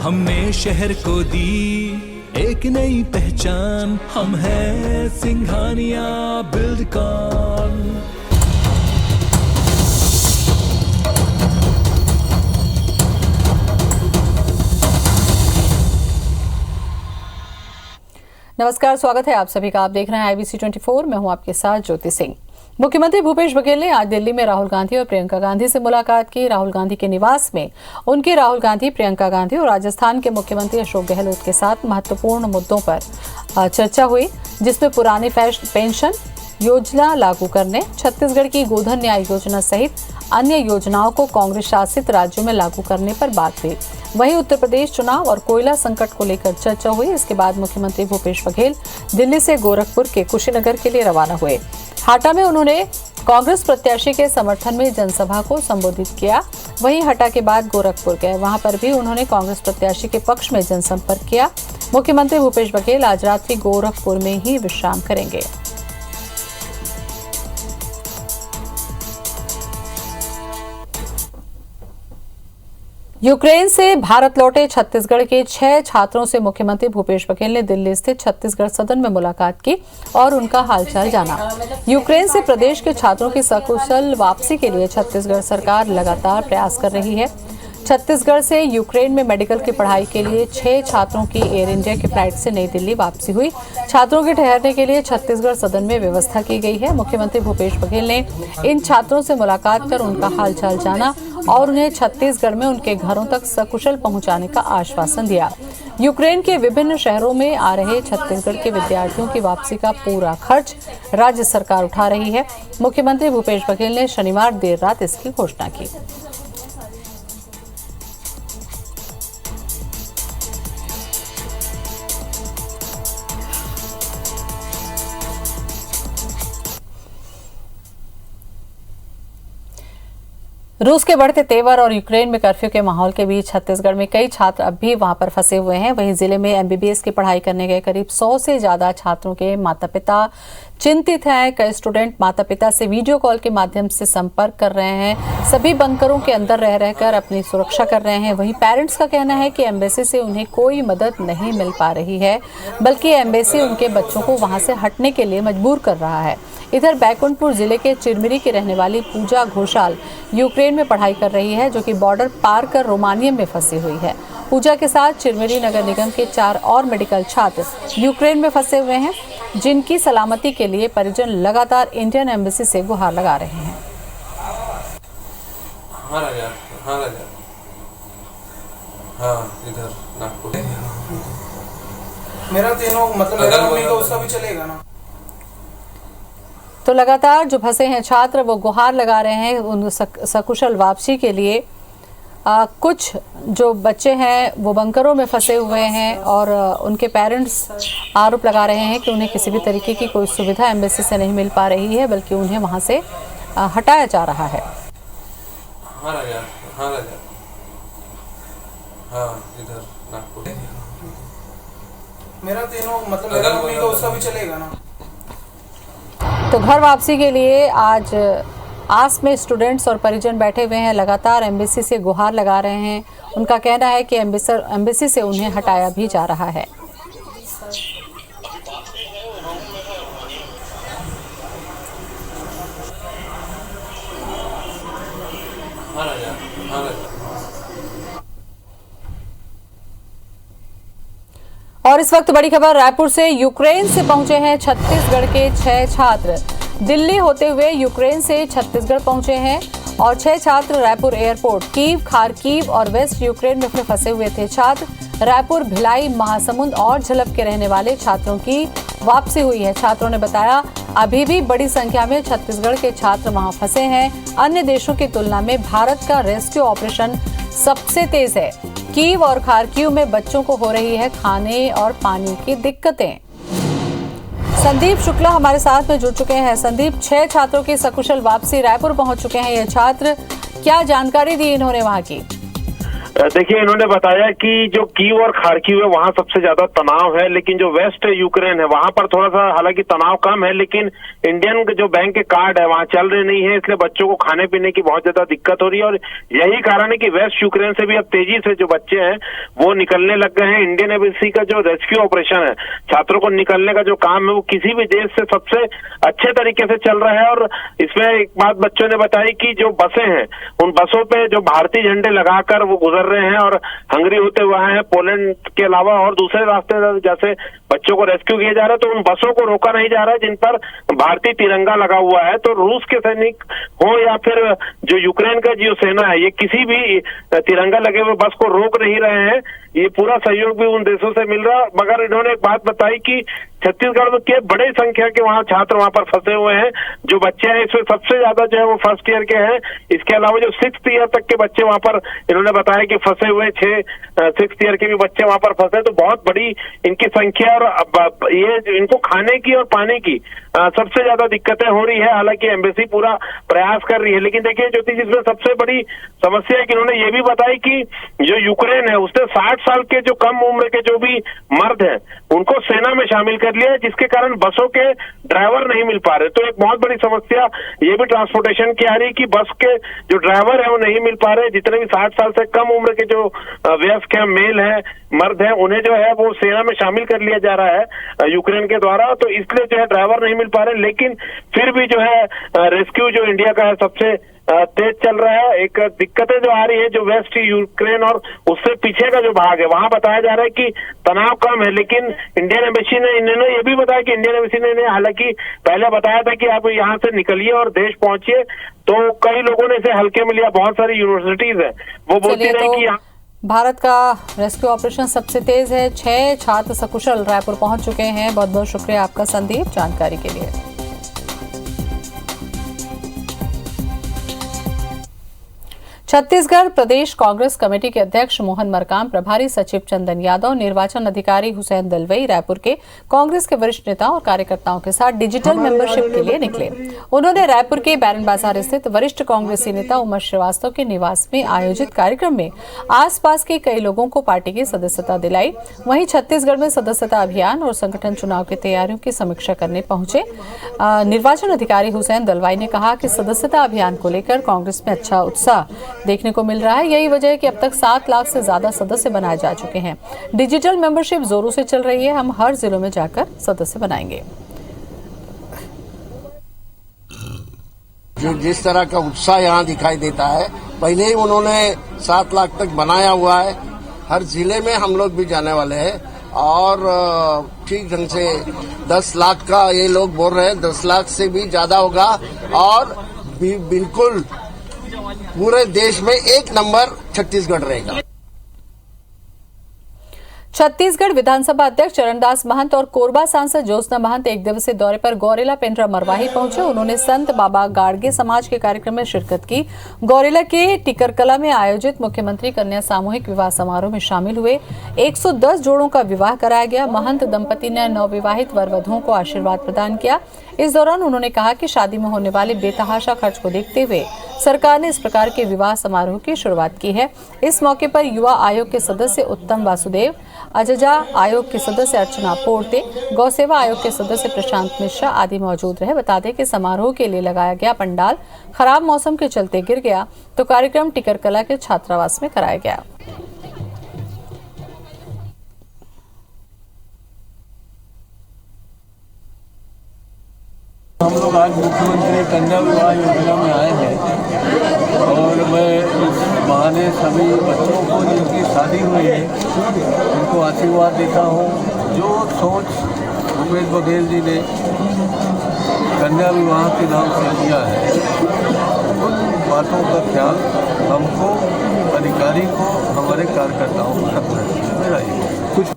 हमने शहर को दी एक नई पहचान, हम हैं सिंघानिया बिल्डकॉन। नमस्कार, स्वागत है आप सभी का। आप देख रहे हैं IBC 24। मैं हूं आपके साथ ज्योति सिंह। मुख्यमंत्री भूपेश बघेल ने आज दिल्ली में राहुल गांधी और प्रियंका गांधी से मुलाकात की। राहुल गांधी के निवास में उनके राहुल गांधी, प्रियंका गांधी और राजस्थान के मुख्यमंत्री अशोक गहलोत के साथ महत्वपूर्ण मुद्दों पर चर्चा हुई, जिसमें पुरानी पेंशन योजना लागू करने, छत्तीसगढ़ की गोधन न्याय योजना सहित अन्य योजनाओं को कांग्रेस शासित राज्यों में लागू करने पर बात हुई। वहीं उत्तर प्रदेश चुनाव और कोयला संकट को लेकर चर्चा हुई। इसके बाद मुख्यमंत्री भूपेश बघेल दिल्ली से गोरखपुर के कुशीनगर के लिए रवाना हुए। हाटा में उन्होंने कांग्रेस प्रत्याशी के समर्थन में जनसभा को संबोधित किया। वहीं हटा के बाद गोरखपुर गए, वहां पर भी उन्होंने कांग्रेस प्रत्याशी के पक्ष में जनसंपर्क किया। मुख्यमंत्री भूपेश बघेल आज रात्रि गोरखपुर में ही विश्राम करेंगे। यूक्रेन से भारत लौटे छत्तीसगढ़ के 6 छात्रों से मुख्यमंत्री भूपेश बघेल ने दिल्ली स्थित छत्तीसगढ़ सदन में मुलाकात की और उनका हालचाल जाना। यूक्रेन से प्रदेश के छात्रों की सकुशल वापसी के लिए छत्तीसगढ़ सरकार लगातार प्रयास कर रही है। छत्तीसगढ़ से यूक्रेन में मेडिकल की पढ़ाई के लिए 6 छात्रों की एयर इंडिया की फ्लाइट से नई दिल्ली वापसी हुई। छात्रों के ठहरने के लिए छत्तीसगढ़ सदन में व्यवस्था की गई है। मुख्यमंत्री भूपेश बघेल ने इन छात्रों से मुलाकात कर उनका हालचाल जाना और उन्हें छत्तीसगढ़ में उनके घरों तक सकुशल पहुंचाने का आश्वासन दिया। यूक्रेन के विभिन्न शहरों में आ रहे छत्तीसगढ़ के विद्यार्थियों की वापसी का पूरा खर्च राज्य सरकार उठा रही है। मुख्यमंत्री भूपेश बघेल ने शनिवार देर रात इसकी घोषणा की। रूस के बढ़ते तेवर और यूक्रेन में कर्फ्यू के माहौल के बीच छत्तीसगढ़ में कई छात्र अब भी वहां पर फंसे हुए हैं। वहीं जिले में MBBS की पढ़ाई करने गए करीब 100 से ज्यादा छात्रों के माता पिता चिंतित हैं। कई स्टूडेंट माता पिता से वीडियो कॉल के माध्यम से संपर्क कर रहे हैं। सभी बंकरों के अंदर रह रहकर अपनी सुरक्षा कर रहे हैं। वहीं पेरेंट्स का कहना है कि एम्बेसी से उन्हें कोई मदद नहीं मिल पा रही है, बल्कि एम्बेसी उनके बच्चों को वहां से हटने के लिए मजबूर कर रहा है। इधर बैकुंठपुर जिले के चिरमिरी की रहने वाली पूजा घोषाल यूक्रेन में पढ़ाई कर रही है, जो कि बॉर्डर पार कर रोमानियम में फंसी हुई है। पूजा के साथ चिरमिरी नगर निगम के 4 और मेडिकल छात्र यूक्रेन में फंसे हुए हैं, जिनकी सलामती के लिए परिजन लगातार इंडियन एम्बेसी से गुहार लगा रहे हैं। इधर नागपुर मेरा तीनों मतलब मेरा मम्मी का उसका भी चलेगा ना। तो लगातार जो फंसे हैं छात्र वो गुहार लगा रहे हैं उन सकुशल वापसी के लिए। कुछ जो बच्चे हैं वो बंकरों में फंसे हुए हैं और उनके पेरेंट्स आरोप लगा रहे हैं कि उन्हें किसी भी तरीके की कोई सुविधा एम्बेसी से नहीं मिल पा रही है, बल्कि उन्हें वहां से हटाया जा रहा है। इधर नागपुर मेरा तीनों मतलब मेरा मम्मी का उसका भी चलेगा ना। तो घर वापसी के लिए आज आस में स्टूडेंट्स और परिजन बैठे हुए हैं, लगातार एम्बेसी से गुहार लगा रहे हैं। उनका कहना है कि एम्बेसी से उन्हें हटाया भी जा रहा है। और इस वक्त बड़ी खबर रायपुर से। यूक्रेन से पहुंचे हैं छत्तीसगढ़ के 6 छात्र। दिल्ली होते हुए यूक्रेन से छत्तीसगढ़ पहुंचे हैं और 6 छात्र रायपुर एयरपोर्ट, कीव, खारकीव और वेस्ट यूक्रेन में फंसे हुए थे। छात्र रायपुर, भिलाई, महासमुंद और झलप के रहने वाले छात्रों की वापसी हुई है। छात्रों ने बताया अभी भी बड़ी संख्या में छत्तीसगढ़ के छात्र वहां फंसे हैं। अन्य देशों की तुलना में भारत का रेस्क्यू ऑपरेशन सबसे तेज है। कीव और खारकीव में बच्चों को हो रही है खाने और पानी की दिक्कतें। संदीप शुक्ला हमारे साथ में जुड़ चुके हैं। संदीप, 6 छात्रों की सकुशल वापसी, रायपुर पहुंच चुके हैं ये छात्र, क्या जानकारी दी इन्होंने वहां की? देखिए, इन्होंने बताया कि जो कीव और खार्किव है वहां सबसे ज्यादा तनाव है, लेकिन जो वेस्ट यूक्रेन है वहां पर थोड़ा सा हालांकि तनाव कम है, लेकिन इंडियन जो बैंक के कार्ड है वहां चल रहे नहीं है, इसलिए बच्चों को खाने पीने की बहुत ज्यादा दिक्कत हो रही है। और यही कारण है कि वेस्ट यूक्रेन से भी अब तेजी से जो बच्चे हैं वो निकलने लग गए हैं। इंडियन एम्बेसी का जो रेस्क्यू ऑपरेशन है, छात्रों को निकलने का जो काम है, वो किसी भी देश से सबसे अच्छे तरीके से चल रहा है। और इसमें एक बात बच्चों ने बताई कि जो बसें हैं उन बसों पे जो भारतीय झंडे लगाकर वो गुजर रहे हैं और हंगरी होते हुए आए हैं, पोलैंड के अलावा और दूसरे रास्ते जैसे बच्चों को रेस्क्यू किया जा रहा है, तो उन बसों को रोका नहीं जा रहा है जिन पर भारतीय तिरंगा लगा हुआ है। तो रूस के सैनिक हो या फिर जो यूक्रेन का जो सेना है, ये किसी भी तिरंगा लगे हुए बस को रोक नहीं रहे हैं। ये पूरा सहयोग भी उन देशों से मिल रहा है। मगर इन्होंने एक बात बताई कि छत्तीसगढ़ में के बड़े संख्या के वहाँ छात्र वहाँ पर फंसे हुए हैं। जो बच्चे हैं इसमें सबसे ज्यादा जो है वो फर्स्ट ईयर के हैं। इसके अलावा जो 6th ईयर तक के बच्चे वहाँ पर इन्होंने बताया कि फंसे हुए 6th ईयर के भी बच्चे वहाँ पर फंसे। तो बहुत बड़ी इनकी संख्या और ये इनको खाने की और पानी की सबसे ज्यादा दिक्कतें हो रही है। हालांकि एम्बेसी पूरा प्रयास कर रही है, लेकिन देखिए ज्योति, इसमें सबसे बड़ी समस्या है कि इन्होंने ये भी बताई कि जो यूक्रेन है उसने 60 साल के जो कम उम्र के जो भी मर्द हैं उनको सेना में शामिल कर लिया है, जिसके कारण बसों के ड्राइवर नहीं मिल पा रहे। तो एक बहुत बड़ी समस्या ये भी ट्रांसपोर्टेशन की आ रही है कि बस के जो ड्राइवर है वो नहीं मिल पा रहे। जितने भी 60 साल से कम उम्र के जो वयस्क है, मेल है, मर्द है, उन्हें जो है वो सेना में शामिल कर लिया जा रहा है यूक्रेन के द्वारा। तो इसलिए जो है ड्राइवर नहीं मिल पा रहे, लेकिन फिर भी जो है रेस्क्यू जो इंडिया का है सबसे तेज चल रहा है। एक दिक्कतें जो आ रही है जो वेस्ट यूक्रेन और उससे पीछे का जो भाग है वहां बताया जा रहा है कि तनाव कम है, लेकिन इंडियन एम्बेसी ने इन्होंने ये भी बताया कि इंडियन एम्बेसी ने हालांकि पहले बताया था कि आप यहाँ से निकलिए और देश पहुंचिए, तो कई लोगों ने इसे हल्के में लिया। बहुत सारी यूनिवर्सिटीज है वो बोलती रही कि भारत का रेस्क्यू ऑपरेशन सबसे तेज है। 6 छात्र सकुशल रायपुर पहुंच चुके हैं। बहुत बहुत शुक्रिया आपका संदीप जानकारी के लिए। छत्तीसगढ़ प्रदेश कांग्रेस कमेटी के अध्यक्ष मोहन मरकाम, प्रभारी सचिव चंदन यादव, निर्वाचन अधिकारी हुसैन दलवई रायपुर के कांग्रेस के वरिष्ठ नेता और कार्यकर्ताओं के साथ डिजिटल मेंबरशिप के लिए निकले। उन्होंने रायपुर के बैरन बाजार स्थित वरिष्ठ कांग्रेसी नेता उमर श्रीवास्तव के निवास में आयोजित कार्यक्रम में आसपास के कई लोगों को पार्टी की सदस्यता दिलाई। वहीं छत्तीसगढ़ में सदस्यता अभियान और संगठन चुनाव की तैयारियों की समीक्षा करने पहुंचे निर्वाचन अधिकारी हुसैन दलवाई ने कहा कि सदस्यता अभियान को लेकर कांग्रेस में अच्छा उत्साह देखने को मिल रहा है। यही वजह है कि अब तक 7 लाख से ज्यादा सदस्य बनाए जा चुके हैं। डिजिटल मेंबरशिप जोरों से चल रही है। हम हर जिलों में जाकर सदस्य बनाएंगे। जो जिस तरह का उत्साह यहाँ दिखाई देता है, पहले ही उन्होंने 7 लाख तक बनाया हुआ है। हर जिले में हम लोग भी जाने वाले हैं और ठीक ढंग से 10 लाख का ये लोग बोल रहे हैं, 10 लाख से भी ज्यादा होगा और बिल्कुल पूरे देश में 1 नंबर छत्तीसगढ़ रहेगा। छत्तीसगढ़ विधानसभा अध्यक्ष चरणदास महंत और कोरबा सांसद ज्योत्सना महंत एक दिवसीय दौरे पर गौरेला पेंड्रा मरवाही पहुंचे। उन्होंने संत बाबा गाड़गे समाज के कार्यक्रम में शिरकत की। गौरेला के टिकरकला में आयोजित मुख्यमंत्री कन्या सामूहिक विवाह समारोह में शामिल हुए। 110 जोड़ों का विवाह कराया गया। महंत दंपति ने नवविवाहित वर वधुओं को आशीर्वाद प्रदान किया। इस दौरान उन्होंने कहा कि शादी में होने वाले बेतहाशा खर्च को देखते हुए सरकार ने इस प्रकार के विवाह समारोह की शुरुआत की है। इस मौके पर युवा आयोग के सदस्य उत्तम वासुदेव, अजजा आयोग के सदस्य अर्चना पोर्ते, गौ सेवा आयोग के सदस्य प्रशांत मिश्रा आदि मौजूद रहे। बता दें कि समारोह के लिए लगाया गया पंडाल खराब मौसम के चलते गिर गया, तो कार्यक्रम टिकरकला के छात्रावास में कराया गया। हम लोग आज मुख्यमंत्री कन्या विवाह योजना में आए हैं और मैं इस बहाने सभी बच्चों को जिनकी शादी हुई है उनको आशीर्वाद देता हूँ। जो सोच भूपेश बघेल जी ने कन्या विवाह के नाम से किया है, उन बातों का ख्याल हमको, अधिकारी को, हमारे कार्यकर्ताओं को रखना मेरा ये।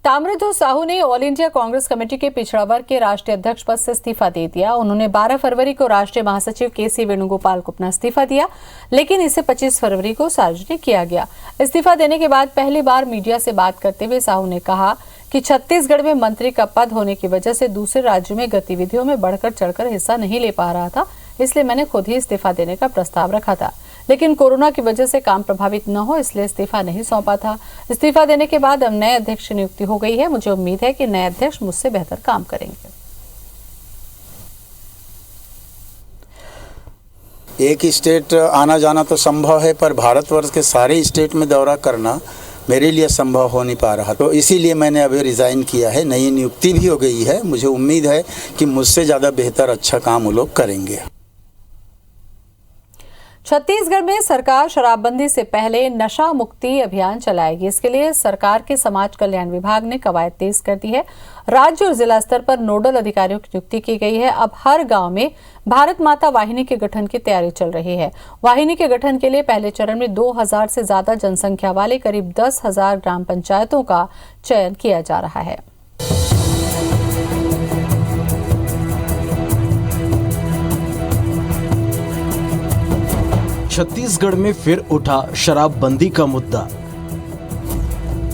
ताम्रध्वज साहू ने ऑल इंडिया कांग्रेस कमेटी के पिछड़ा वर्ग के राष्ट्रीय अध्यक्ष पद से इस्तीफा दे दिया। उन्होंने 12 फरवरी को राष्ट्रीय महासचिव केसी वेणुगोपाल को अपना इस्तीफा दिया, लेकिन इसे 25 फरवरी को सार्वजनिक किया गया। इस्तीफा देने के बाद पहली बार मीडिया से बात करते हुए साहू ने कहा कि छत्तीसगढ़ में मंत्री का पद होने की वजह से दूसरे राज्यों में गतिविधियों में बढ़कर चढ़कर हिस्सा नहीं ले पा रहा था, इसलिए मैंने खुद ही इस्तीफा देने का प्रस्ताव रखा था। लेकिन कोरोना की वजह से काम प्रभावित न हो इसलिए इस्तीफा नहीं सौंपा था। इस्तीफा देने के बाद अब नए अध्यक्ष की नियुक्ति हो गई है। मुझे उम्मीद है कि नए अध्यक्ष मुझसे बेहतर काम करेंगे। एक स्टेट आना जाना तो संभव है, पर भारतवर्ष के सारे स्टेट में दौरा करना मेरे लिए संभव हो नहीं पा रहा, तो इसीलिए मैंने अभी रिज़ाइन किया है। नई नियुक्ति भी हो गई है। मुझे उम्मीद है कि मुझसे ज़्यादा बेहतर अच्छा काम वो लोग करेंगे। छत्तीसगढ़ में सरकार शराबबंदी से पहले नशा मुक्ति अभियान चलाएगी। इसके लिए सरकार के समाज कल्याण विभाग ने कवायद तेज कर दी है। राज्य और जिला स्तर पर नोडल अधिकारियों की नियुक्ति की गई है। अब हर गांव में भारत माता वाहिनी के गठन की तैयारी चल रही है। वाहिनी के गठन के लिए पहले चरण में 2000 से ज्यादा जनसंख्या वाले करीब 10,000 ग्राम पंचायतों का चयन किया जा रहा है। छत्तीसगढ़ में फिर उठा शराबबंदी का मुद्दा।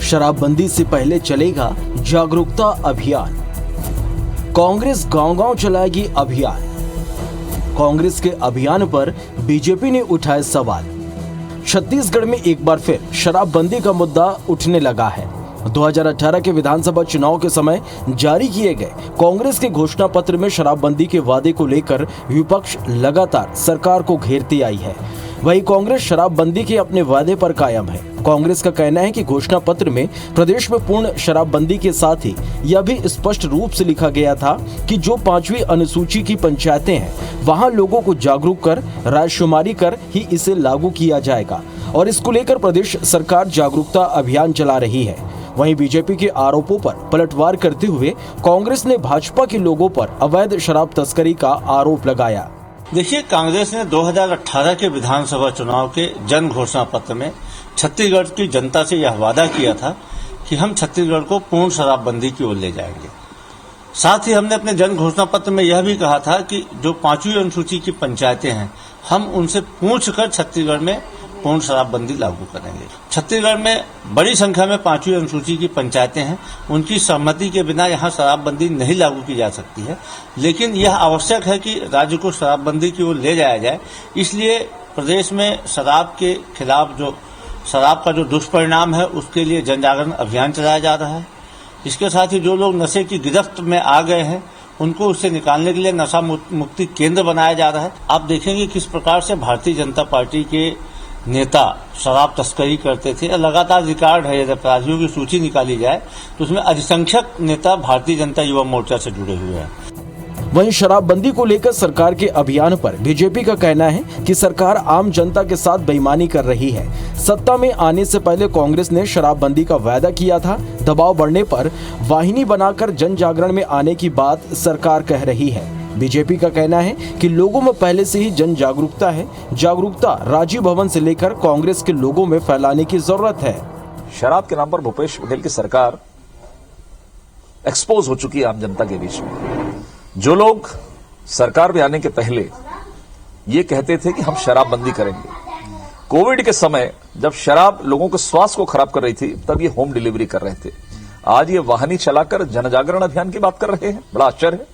शराबबंदी से पहले चलेगा जागरूकता अभियान। कांग्रेस गांव-गांव चलाएगी अभियान। कांग्रेस के अभियान पर बीजेपी ने उठाए सवाल। छत्तीसगढ़ में एक बार फिर शराबबंदी का मुद्दा उठने लगा है। 2018 के विधानसभा चुनाव के समय जारी किए गए कांग्रेस के घोषणा पत्र में शराबबंदी के वादे को लेकर विपक्ष लगातार सरकार को घेरती आई है। वहीं कांग्रेस शराबबंदी के अपने वादे पर कायम है। कांग्रेस का कहना है कि घोषणा पत्र में प्रदेश में पूर्ण शराबबंदी के साथ ही यह भी स्पष्ट रूप से लिखा गया था कि जो 5वीं अनुसूची की पंचायतें हैं वहां लोगों को जागरूक कर रायशुमारी कर ही इसे लागू किया जाएगा और इसको लेकर प्रदेश सरकार जागरूकता अभियान चला रही है। वहीं बीजेपी के आरोपों पर पलटवार करते हुए कांग्रेस ने भाजपा के लोगों पर अवैध शराब तस्करी का आरोप लगाया। देखिए, कांग्रेस ने 2018 के विधानसभा चुनाव के जन घोषणा पत्र में छत्तीसगढ़ की जनता से यह वादा किया था कि हम छत्तीसगढ़ को पूर्ण शराबबंदी की ओर ले जाएंगे। साथ ही हमने अपने जन घोषणा पत्र में यह भी कहा था कि जो 5वीं अनुसूची की पंचायतें हैं हम उनसे पूछकर छत्तीसगढ़ में पूर्ण शराबबंदी लागू करेंगे। छत्तीसगढ़ में बड़ी संख्या में 5वीं अनुसूची की पंचायतें हैं, उनकी सहमति के बिना यहाँ शराबबंदी नहीं लागू की जा सकती है। लेकिन यह आवश्यक है कि राज्य को शराबबंदी की ओर ले जाया जाए। इसलिए प्रदेश में शराब के खिलाफ जो शराब का जो दुष्परिणाम है उसके लिए जन जागरण अभियान चलाया जा रहा है। इसके साथ ही जो लोग नशे की गिरफ्त में आ गए हैं उनको उससे निकालने के लिए नशा मुक्ति केंद्र बनाया जा रहा है। आप देखेंगे किस प्रकार से भारतीय जनता पार्टी के नेता शराब तस्करी करते थे। लगातार रिकॉर्ड है, यदि अपराधियों की सूची निकाली जाए तो उसमें अधिसंख्यक नेता भारतीय जनता युवा मोर्चा से जुड़े हुए हैं। वहीं शराबबंदी को लेकर सरकार के अभियान पर बीजेपी का कहना है कि सरकार आम जनता के साथ बेईमानी कर रही है। सत्ता में आने से पहले कांग्रेस ने शराबबंदी का वादा किया था। दबाव बढ़ने पर वाहिनी बनाकर जन जागरण में आने की बात सरकार कह रही है। बीजेपी का कहना है कि लोगों में पहले से ही जन जागरूकता है। जागरूकता राजीव भवन से लेकर कांग्रेस के लोगों में फैलाने की जरूरत है। शराब के नाम पर भूपेश बघेल की सरकार एक्सपोज हो चुकी है आम जनता के बीच में। जो लोग सरकार में आने के पहले ये कहते थे कि हम शराबबंदी करेंगे, कोविड के समय जब शराब लोगों के स्वास्थ्य को खराब कर रही थी तब ये होम डिलीवरी कर रहे थे। आज ये वाहिनी चलाकर जन जागरण अभियान की बात कर रहे हैं। बड़ा आश्चर्य है।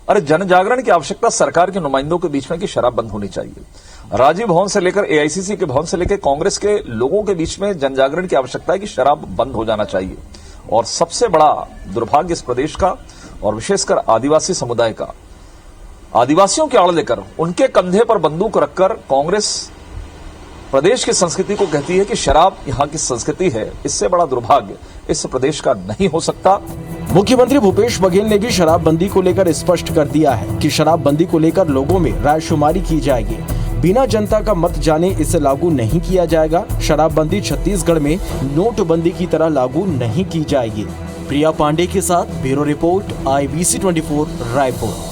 अरे जन जागरण की आवश्यकता सरकार के नुमाइंदों के बीच में कि शराब बंद होनी चाहिए। राजीव भवन से लेकर एआईसीसी के भवन से लेकर कांग्रेस के लोगों के बीच में जन जागरण की आवश्यकता है कि शराब बंद हो जाना चाहिए। और सबसे बड़ा दुर्भाग्य इस प्रदेश का और विशेषकर आदिवासी समुदाय का, आदिवासियों की आड़ लेकर उनके कंधे पर बंदूक रखकर कांग्रेस प्रदेश की संस्कृति को कहती है कि शराब यहाँ की संस्कृति है। इससे बड़ा दुर्भाग्य इस प्रदेश का नहीं हो सकता। मुख्यमंत्री भूपेश बघेल ने भी शराबबंदी को लेकर स्पष्ट कर दिया है कि शराबबंदी को लेकर लोगों में रायशुमारी की जाएगी। बिना जनता का मत जाने इसे लागू नहीं किया जाएगा। शराबबंदी छत्तीसगढ़ में नोटबंदी की तरह लागू नहीं की जाएगी। प्रिया पांडे के साथ bureau report IBC 24 Raipur.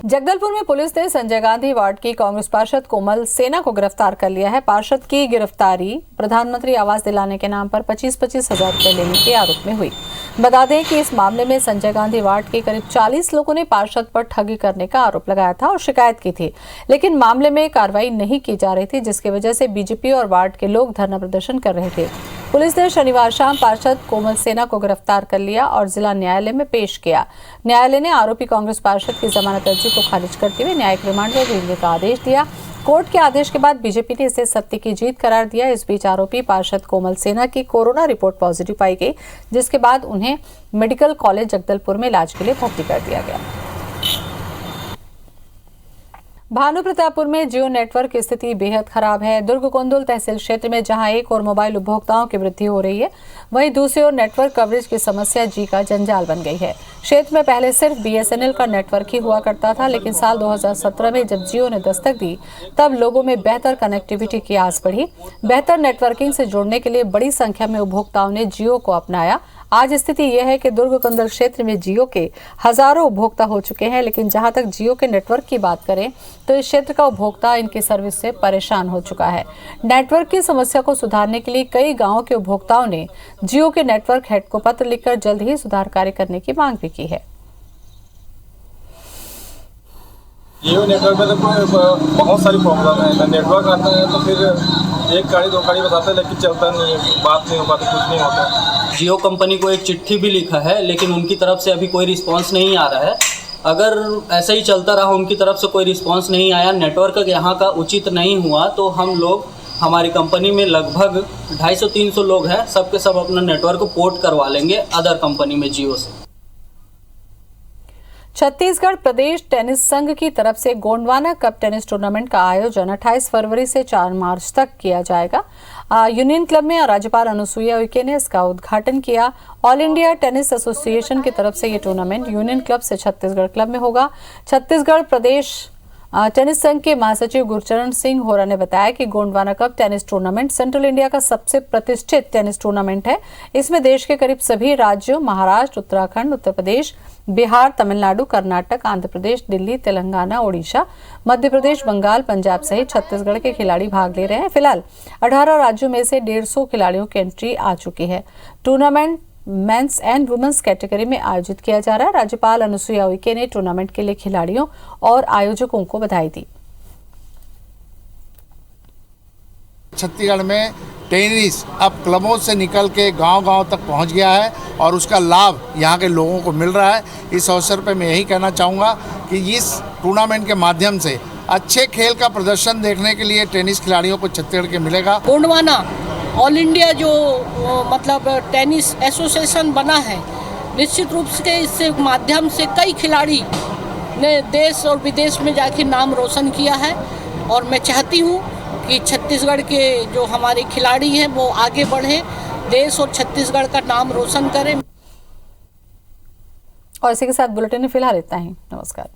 Jagdalpur में पुलिस ने संजय गांधी वार्ड की कांग्रेस पार्षद कोमल सेना को गिरफ्तार कर लिया है। पार्षद की गिरफ्तारी प्रधानमंत्री आवास दिलाने के नाम पर 25-25 हजार रुपए लेने के आरोप में हुई। बता दें कि इस मामले में संजय गांधी वार्ड के करीब 40 लोगों ने पार्षद पर ठगी करने का आरोप लगाया था और शिकायत की थी, लेकिन मामले में कार्रवाई नहीं की जा रही थी, जिसकी वजह से बीजेपी और वार्ड के लोग धरना प्रदर्शन कर रहे थे। पुलिस ने शनिवार शाम पार्षद कोमल सेना को गिरफ्तार कर लिया और जिला न्यायालय में पेश किया। न्यायालय ने आरोपी कांग्रेस पार्षद की जमानत अर्जी को खारिज करते हुए न्यायिक रिमांड में भेजने का आदेश दिया। कोर्ट के आदेश के बाद बीजेपी ने इसे सत्य की जीत करार दिया। इस बीच आरोपी पार्षद कोमल सेना की कोरोना रिपोर्ट पॉजिटिव पाई गई, जिसके बाद उन्हें मेडिकल कॉलेज जगदलपुर में इलाज के लिए भर्ती कर दिया गया। भानुप्रतापपुर में जियो नेटवर्क की स्थिति बेहद खराब है। दुर्ग कोंदुल तहसील क्षेत्र में जहां एक और मोबाइल उपभोक्ताओं की वृद्धि हो रही है, वहीं दूसरी ओर नेटवर्क कवरेज की समस्या जी का जंजाल बन गई है। क्षेत्र में पहले सिर्फ बीएसएनएल का नेटवर्क ही हुआ करता था, लेकिन साल 2017 में जब जियो ने दस्तक दी, तब लोगों में बेहतर कनेक्टिविटी की आस बढ़ी। बेहतर नेटवर्किंग से जुड़ने के लिए बड़ी संख्या में उपभोक्ताओं ने जियो को अपनाया। आज स्थिति यह है कि दुर्ग कोंदुल क्षेत्र में जियो के हजारों उपभोक्ता हो चुके हैं, लेकिन जहां तक जियो के नेटवर्क की बात करें तो इस क्षेत्र का उपभोक्ता इनकी सर्विस से परेशान हो चुका है। नेटवर्क की समस्या को सुधारने के लिए कई गांवों के उपभोक्ताओं ने जियो के नेटवर्क हेड को पत्र लिखकर जल्द ही सुधार कार्य करने की मांग भी की है। जियो नेटवर्क में तो बहुत सारी प्रॉब्लम है। नेटवर्क आता है तो फिर एक गाड़ी दो गाड़ी बताते हैं, लेकिन चलता नहीं, बात नहीं हो पाती, कुछ नहीं होता। जियो कंपनी को एक चिट्ठी भी लिखा है, लेकिन उनकी तरफ से अभी कोई रिस्पांस नहीं आ रहा है। अगर ऐसा ही चलता रहा, उनकी तरफ से कोई रिस्पांस नहीं आया, नेटवर्क यहाँ का उचित नहीं हुआ, तो हम लोग हमारी कंपनी में लगभग 250-300 लोग हैं, सबके सब अपना नेटवर्क पोर्ट करवा लेंगे अदर कंपनी में जियो से। छत्तीसगढ़ प्रदेश टेनिस संघ की तरफ से गोंडवाना कप टेनिस टूर्नामेंट का आयोजन 28 फरवरी से 4 मार्च तक किया जाएगा। यूनियन क्लब में राज्यपाल अनुसुईया उइके ने इसका उद्घाटन किया। ऑल इंडिया टेनिस एसोसिएशन की तरफ से ये टूर्नामेंट यूनियन क्लब से छत्तीसगढ़ क्लब में होगा। छत्तीसगढ़ प्रदेश टेनिस संघ के महासचिव गुरचरण सिंह होरा ने बताया कि Gondwana cup tennis tournament central India का सबसे प्रतिष्ठित टेनिस टूर्नामेंट है। इसमें देश के करीब सभी राज्यों महाराष्ट्र, उत्तराखंड, उत्तर प्रदेश, बिहार, तमिलनाडु, कर्नाटक, आंध्र प्रदेश, दिल्ली, तेलंगाना, ओडिशा, मध्य प्रदेश, बंगाल, पंजाब सहित छत्तीसगढ़ के खिलाड़ी भाग ले रहे हैं। फिलहाल 18 राज्यों में से 150 खिलाड़ियों की एंट्री आ चुकी है। Tournament men's and women's category में आयोजित किया जा रहा है। राज्यपाल अनुसुईया उइके ने टूर्नामेंट के लिए खिलाड़ियों और आयोजकों को बधाई दी। छत्तीसगढ़ में टेनिस अब क्लबों से निकल के गांव-गांव तक पहुंच गया है और उसका लाभ यहां के लोगों को मिल रहा है। इस अवसर पर मैं यही कहना चाहूँगा कि इस टूर्नामेंट के माध्यम से अच्छे खेल का प्रदर्शन देखने के लिए टेनिस खिलाड़ियों को छत्तीसगढ़ के मिलेगा। गोंडवाना ऑल इंडिया जो मतलब टेनिस एसोसिएशन बना है, निश्चित रूप से इससे माध्यम से कई खिलाड़ी ने देश और विदेश में जाकर नाम रोशन किया है और मैं चाहती हूँ कि छत्तीसगढ़ के जो हमारे खिलाड़ी हैं वो आगे बढ़े, देश और छत्तीसगढ़ का नाम रोशन करें। और इसी के साथ बुलेटिन में फिलहाल इतना ही। नमस्कार।